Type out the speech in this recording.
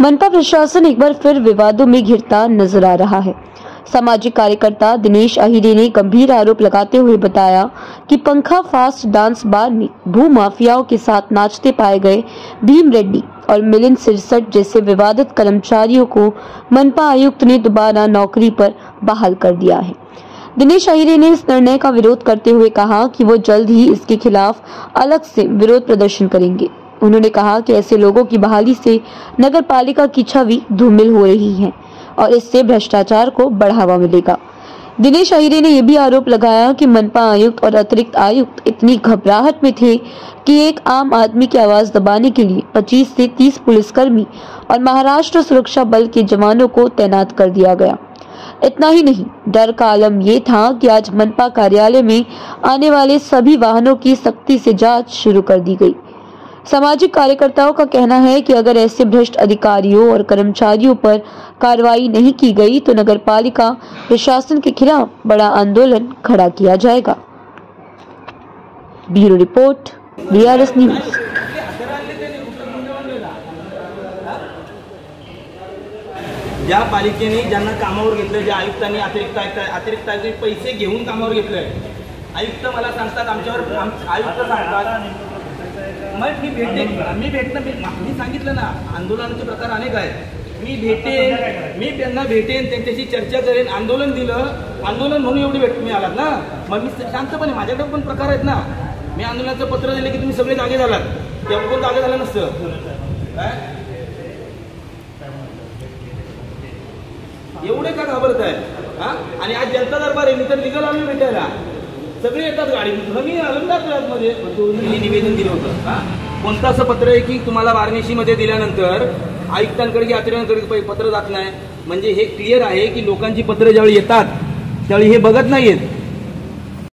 मनपा प्रशासन एक बार फिर विवादों में घिरता नजर आ रहा है। सामाजिक कार्यकर्ता दिनेश अहिरे ने गंभीर आरोप लगाते हुए बताया कि पंखा फास्ट डांस बार में भू माफियाओं के साथ नाचते पाए गए भीम रेड्डी और मिलिंद सिरसट जैसे विवादित कर्मचारियों को मनपा आयुक्त ने दोबारा नौकरी पर बहाल कर दिया है। दिनेश अहिरे ने इस निर्णय का विरोध करते हुए कहा कि वो जल्द ही इसके खिलाफ अलग से विरोध प्रदर्शन करेंगे। उन्होंने कहा कि ऐसे लोगों की बहाली से नगर पालिका की छवि धूमिल हो रही है और इससे भ्रष्टाचार को बढ़ावा मिलेगा। दिनेश अहिरे ने यह भी आरोप लगाया कि मनपा आयुक्त और अतिरिक्त आयुक्त इतनी घबराहट में थे कि एक आम आदमी की आवाज दबाने के लिए 25 से 30 पुलिसकर्मी और महाराष्ट्र सुरक्षा बल के जवानों को तैनात कर दिया गया। इतना ही नहीं, डर का आलम यह था कि आज मनपा कार्यालय में आने वाले सभी वाहनों की सख्ती से जांच शुरू कर दी गई। सामाजिक कार्यकर्ताओं का कहना है कि अगर ऐसे भ्रष्ट अधिकारियों और कर्मचारियों पर कार्रवाई नहीं की गई तो नगर पालिका प्रशासन के खिलाफ बड़ा आंदोलन खड़ा किया जाएगा। Bureau report, BRS news. ज्या पालिकेने ज्यांना कामावर घेतलं, ज्या आयुक्तांनी अतिरिक्त पैसे घेऊन कामावर घेतलंय, आयुक्त मला सांगतात, आमच्यावर आयुक्त सांगतात मग मी सांगितलं ना, आंदोलनाचे प्रकार अनेक आहेत। मी त्यांना भेटेन, त्यांच्याशी चर्चा करेन, आंदोलन दिलं, आंदोलन म्हणून एवढी भेट मी आलात ना, मग मी शांतपणे, माझ्याकडे पण प्रकार आहेत ना, मी आंदोलनाचं पत्र दिलं की तुम्ही सगळे जागे झालात, तेव्हा कोण जागे झालं नसतं काय? एवढे का घाबरत आहे हा? आणि आज जनता दरबार आहे, मी तर लिगल आम्ही भेटायला सगळे येतात गाडी, मी मध्ये निवेदन दिलं होतं। कोणतं असं पत्र आहे की तुम्हाला वारणेशीमध्ये दिल्यानंतर आयुक्तांकडे की अतिरिक्तांकडे पत्र जात नाही? म्हणजे हे क्लिअर आहे की लोकांची पत्र ज्यावेळी येतात त्यावेळी हे बघत नाहीयेत